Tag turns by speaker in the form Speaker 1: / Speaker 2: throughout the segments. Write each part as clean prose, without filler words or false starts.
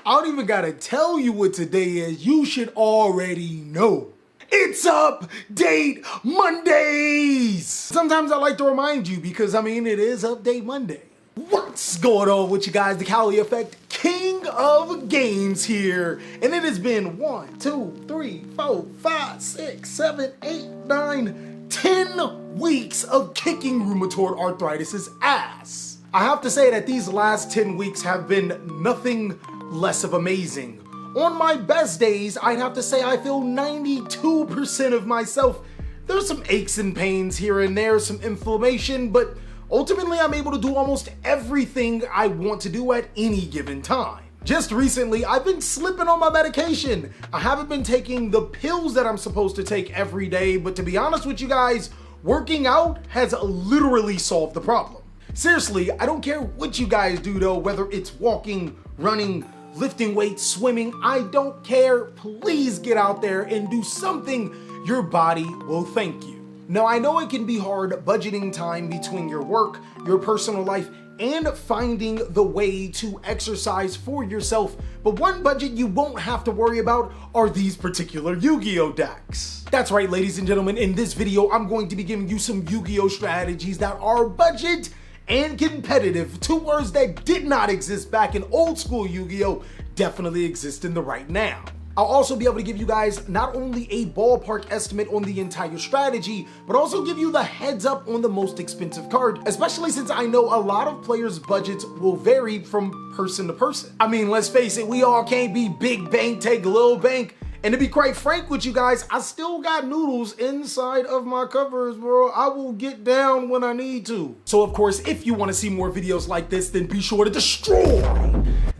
Speaker 1: I don't even gotta tell you what today is. You should already know. It's Update Mondays! Sometimes I like to remind you because, it is Update Monday. What's going on with you guys? TheCaliEffect, King of Games here. And it has been 1, 2, 3, 4, 5, 6, 7, 8, 9, 10 weeks of kicking rheumatoid arthritis' ass. I have to say that these last 10 weeks have been nothing less of amazing. On my best days, I'd have to say I feel 92% of myself. There's some aches and pains here and there, some inflammation, but ultimately I'm able to do almost everything I want to do at any given time. Just recently, I've been slipping on my medication. I haven't been taking the pills that I'm supposed to take every day, but to be honest with you guys, working out has literally solved the problem. Seriously, I don't care what you guys do though, whether it's walking, running, lifting weights, swimming, I don't care. Please get out there and do something your body will thank you. Now, I know it can be hard budgeting time between your work, your personal life, and finding the way to exercise for yourself, but one budget you won't have to worry about are these particular Yu-Gi-Oh decks. That's right, ladies and gentlemen, in this video, I'm going to be giving you some Yu-Gi-Oh strategies that are budget and competitive. Two words that did not exist back in old school Yu-Gi-Oh! Definitely exist in the right now. I'll also be able to give you guys not only a ballpark estimate on the entire strategy, but also give you the heads up on the most expensive card, especially since I know a lot of players' budgets will vary from person to person. Let's face it, we all can't be big bank, take little bank. And to be quite frank with you guys, I still got noodles inside of my covers, bro. I will get down when I need to. So of course, if you want to see more videos like this, then be sure to destroy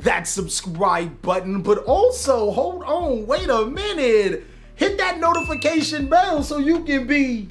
Speaker 1: that subscribe button. But also, hold on, wait a minute. Hit that notification bell so you can be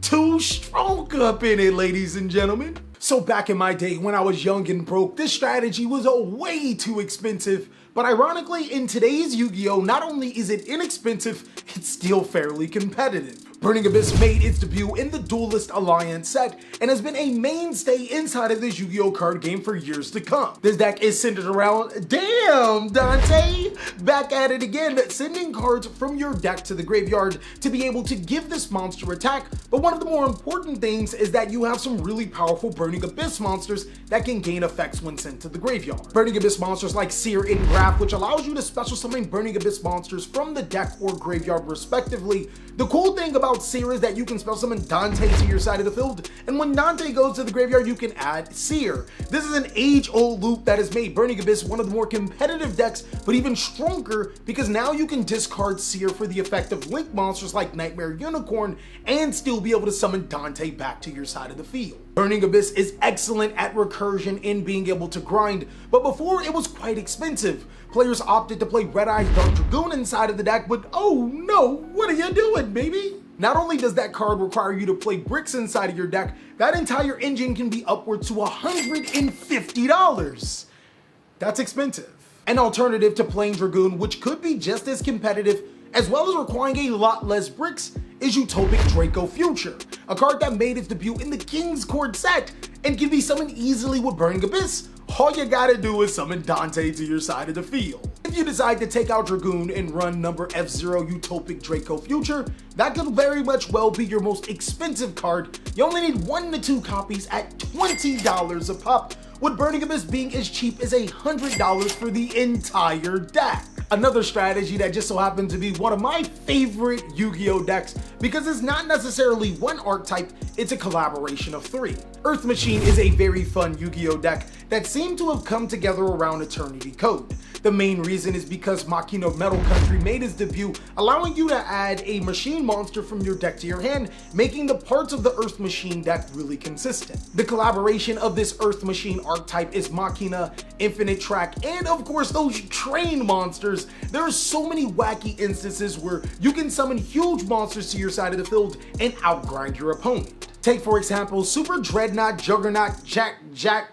Speaker 1: too strong up in it, ladies and gentlemen. So back in my day when I was young and broke, this strategy was way too expensive. But ironically, in today's Yu-Gi-Oh, not only is it inexpensive, it's still fairly competitive. Burning Abyss made its debut in the Duelist Alliance set and has been a mainstay inside of this Yu-Gi-Oh card game for years to come. This deck is centered around, damn Dante, back at it again, sending cards from your deck to the graveyard to be able to give this monster attack. But one of the more important things is that you have some really powerful Burning Abyss monsters that can gain effects when sent to the graveyard. Burning Abyss monsters like Seer and Graph, which allows you to special summon Burning Abyss monsters from the deck or graveyard respectively. The cool thing about Seer is that you can special summon Dante to your side of the field, and when Dante goes to the graveyard, you can add Seer. This is an age-old loop that has made Burning Abyss one of the more competitive decks, but even stronger because now you can discard Seer for the effect of Link monsters like Nightmare Unicorn and still be able to summon Dante back to your side of the field. Burning Abyss is excellent at recursion and being able to grind, but before it was quite expensive. Players opted to play Red Eyes Dark Dragoon inside of the deck, but oh no, what are you doing, baby? Not only does that card require you to play bricks inside of your deck, that entire engine can be upwards to $150. That's expensive. An alternative to playing Dragoon, which could be just as competitive, as well as requiring a lot less bricks, is Utopic Draco Future, a card that made its debut in the King's Court set and can be summoned easily with Burning Abyss. All you gotta do is summon Dante to your side of the field. If you decide to take out Dragoon and run number F0 Utopic Draco Future, that could very much well be your most expensive card. You only need 1 to 2 copies at $20 a pop, with Burning Abyss being as cheap as $100 for the entire deck. Another strategy that just so happened to be one of my favorite Yu-Gi-Oh decks because it's not necessarily one archetype, it's a collaboration of 3. Earth Machine is a very fun Yu-Gi-Oh deck that seemed to have come together around Eternity Code. The main reason is because Machina Metal Country made its debut, allowing you to add a machine monster from your deck to your hand, making the parts of the Earth Machine deck really consistent. The collaboration of this Earth Machine archetype is Machina, Infinite Track, and of course those train monsters. There are so many wacky instances where you can summon huge monsters to your side of the field and outgrind your opponent. Take for example Super Dreadnought, Juggernaut, Jaguar,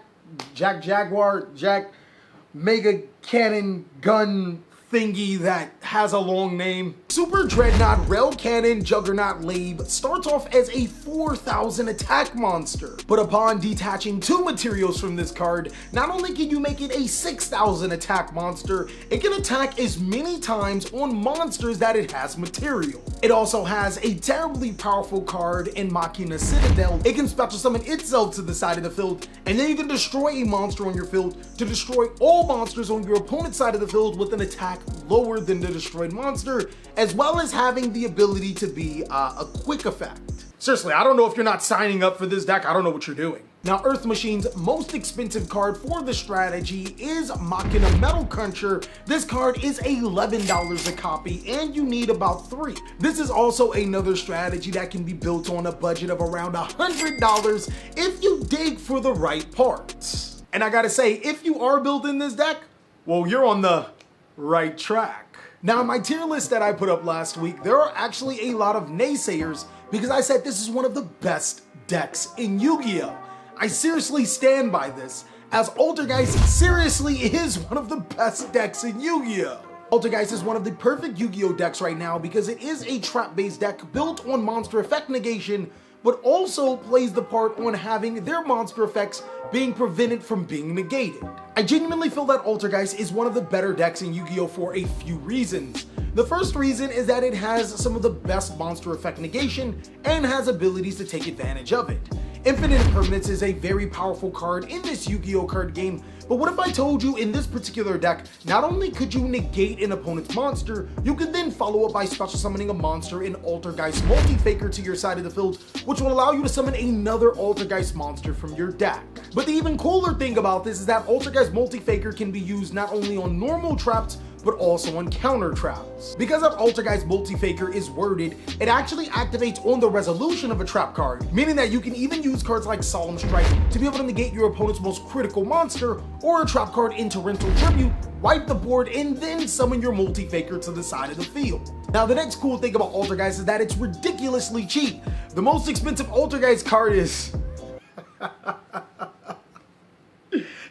Speaker 1: Mega Cannon Gun thingy that has a long name. Super Dreadnought Rail Cannon Juggernaut Labe starts off as a 4,000 attack monster, but upon detaching 2 materials from this card, not only can you make it a 6,000 attack monster, it can attack as many times on monsters that it has material. It also has a terribly powerful card in Machina Citadel. It can special summon itself to the side of the field, and then you can destroy a monster on your field to destroy all monsters on your opponent's side of the field with an attack lower than the destroyed monster, as well as having the ability to be a quick effect. Seriously, I don't know if you're not signing up for this deck, I don't know what you're doing. Now, Earth Machine's most expensive card for the strategy is Machina Metal Cruncher. This card is $11 a copy, and you need about 3. This is also another strategy that can be built on a budget of around $100 if you dig for the right parts. And I gotta say, if you are building this deck, well, you're on the right track. Now, in my tier list that I put up last week, there are actually a lot of naysayers because I said this is one of the best decks in Yu-Gi-Oh! I seriously stand by this, as Altergeist seriously is one of the best decks in Yu-Gi-Oh! Altergeist is one of the perfect Yu-Gi-Oh! Decks right now because it is a trap-based deck built on monster effect negation, but also plays the part on having their monster effects being prevented from being negated. I genuinely feel that Altergeist is one of the better decks in Yu-Gi-Oh! For a few reasons. The first reason is that it has some of the best monster effect negation and has abilities to take advantage of it. Infinite Impermanence is a very powerful card in this Yu-Gi-Oh! Card game, but what if I told you in this particular deck, not only could you negate an opponent's monster, you could then follow up by special summoning a monster in Altergeist Multi-Faker to your side of the field, which will allow you to summon another Altergeist monster from your deck. But the even cooler thing about this is that Altergeist Multi-Faker can be used not only on normal traps, but also on counter traps. Because of Altergeist Multi-Faker is worded, it actually activates on the resolution of a trap card, meaning that you can even use cards like Solemn Strike to be able to negate your opponent's most critical monster, or a trap card in Torrential Tribute, wipe the board, and then summon your Multi-Faker to the side of the field. Now, the next cool thing about Altergeist is that it's ridiculously cheap. The most expensive Altergeist card is...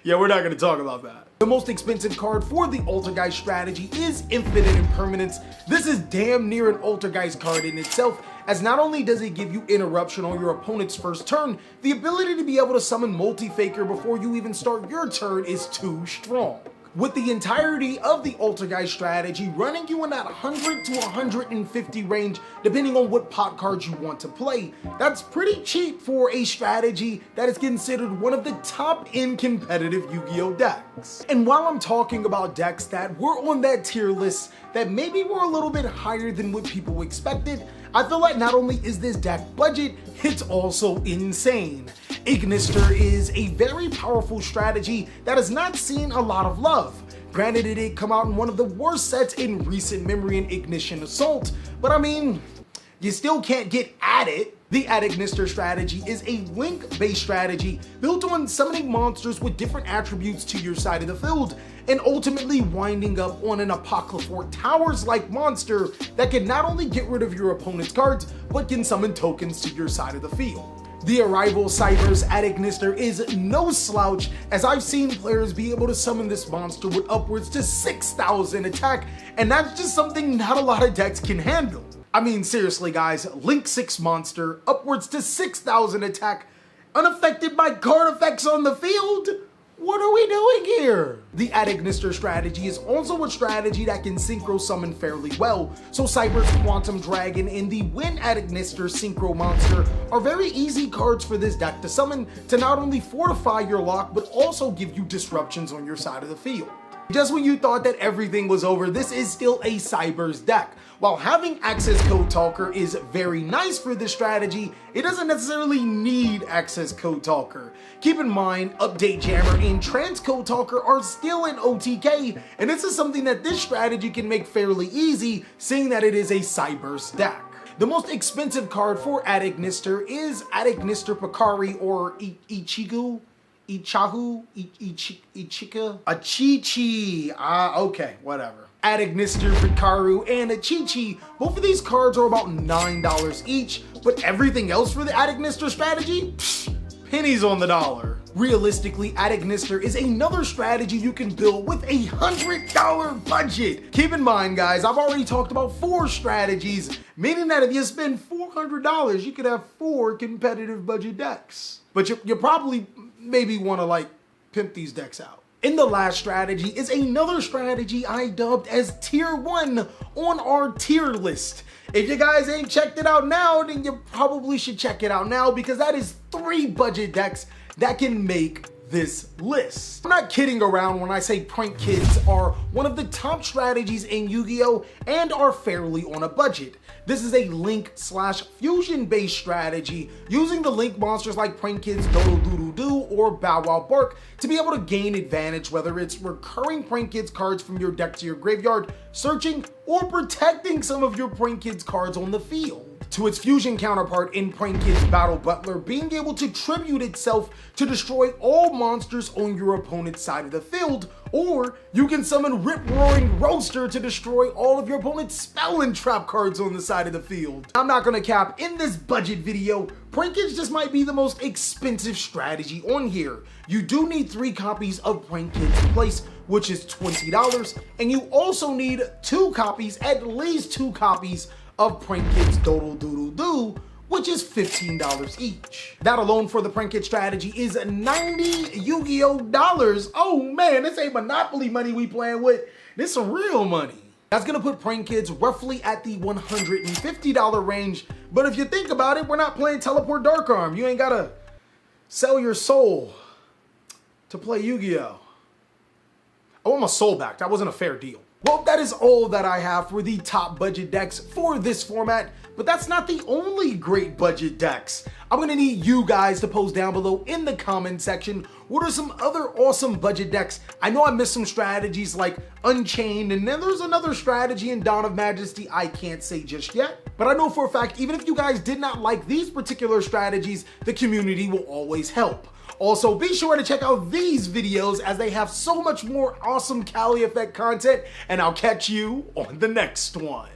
Speaker 1: yeah, we're not going to talk about that. The most expensive card for the Altergeist strategy is Infinite Impermanence. This is damn near an Altergeist card in itself, as not only does it give you interruption on your opponent's first turn, the ability to be able to summon Multi-Faker before you even start your turn is too strong. With the entirety of the Altergeist strategy running you in that 100 to 150 range, depending on what pot cards you want to play, that's pretty cheap for a strategy that is considered one of the top in competitive Yu-Gi-Oh! Decks. And while I'm talking about decks that were on that tier list that maybe were a little bit higher than what people expected, I feel like not only is this deck budget, it's also insane. Ignister is a very powerful strategy that has not seen a lot of love. Granted, it did come out in one of the worst sets in recent memory in Ignition Assault, but I mean, you still can't get at it. The Ignister strategy is a link-based strategy built on summoning monsters with different attributes to your side of the field, and ultimately winding up on an Apocryphal Towers-like monster that can not only get rid of your opponent's cards, but can summon tokens to your side of the field. The Arrival Cyber's Ignister is no slouch, as I've seen players be able to summon this monster with upwards to 6,000 attack, and that's just something not a lot of decks can handle. I mean, seriously guys, Link 6 monster, upwards to 6,000 attack, unaffected by card effects on the field? What are we doing here? The Ignister strategy is also a strategy that can synchro summon fairly well, so Cyber's Quantum Dragon and the Win Ignister Synchro Monster are very easy cards for this deck to summon to not only fortify your lock, but also give you disruptions on your side of the field. Just when you thought that everything was over, this is still a Cyber's deck. While having Access Code Talker is very nice for this strategy, it doesn't necessarily need Access Code Talker. Keep in mind, Update Jammer and Transcode Talker are still in OTK, and this is something that this strategy can make fairly easy, seeing that it is a Cyber's deck. The most expensive card for Ignister is Ignister Picari, or Ichigu. Ichahu? Ichika? Achichi. Okay, whatever. Ignister, Pikaru, and Achichi, both of these cards are about $9 each, but everything else for the Ignister strategy? Psh, pennies on the dollar. Realistically, Altergeist is another strategy you can build with a $100 budget. Keep in mind, guys, I've already talked about 4 strategies, meaning that if you spend $400, you could have 4 competitive budget decks. But you probably maybe want to like pimp these decks out. In the last strategy is another strategy I dubbed as Tier 1 on our tier list. If you guys ain't checked it out now, then you probably should check it out now, because that is 3 budget decks that can make this list. I'm not kidding around when I say prank kids are one of the top strategies in Yu-Gi-Oh! And are fairly on a budget. This is a link/fusion based strategy using the link monsters like Prank Kids, Dodo Doodoo Doo, or Bow Wow Bark to be able to gain advantage, whether it's recurring Prank Kids cards from your deck to your graveyard, searching, or protecting some of your Prank Kids cards on the field. To its fusion counterpart in Prank Kids Battle Butler being able to tribute itself to destroy all monsters on your opponent's side of the field, or you can summon Rip Roaring Roaster to destroy all of your opponent's spell and trap cards on the side of the field. I'm not gonna cap, in this budget video, Prank Kids just might be the most expensive strategy on here. You do need 3 copies of Prank Kids in place, which is $20, and you also need 2 copies, at least 2 copies, of Prank Kids Dodo Doodoo Doo, which is $15 each. That alone for the Prank Kid strategy is 90 Yu-Gi-Oh! Dollars. Oh man, this ain't Monopoly money we playing with. This some real money. That's gonna put Prank Kids roughly at the $150 range, but if you think about it, we're not playing Teleport Dark Arm. You ain't gotta sell your soul to play Yu-Gi-Oh! I want my soul back. That wasn't a fair deal. Well, that is all that I have for the top budget decks for this format, but that's not the only great budget decks. I'm gonna need you guys to post down below in the comment section what are some other awesome budget decks. I know I missed some strategies like Unchained, and then there's another strategy in Dawn of Majesty I can't say just yet. But I know for a fact, even if you guys did not like these particular strategies, the community will always help. Also, be sure to check out these videos as they have so much more awesome TheCaliEffect content, and I'll catch you on the next one.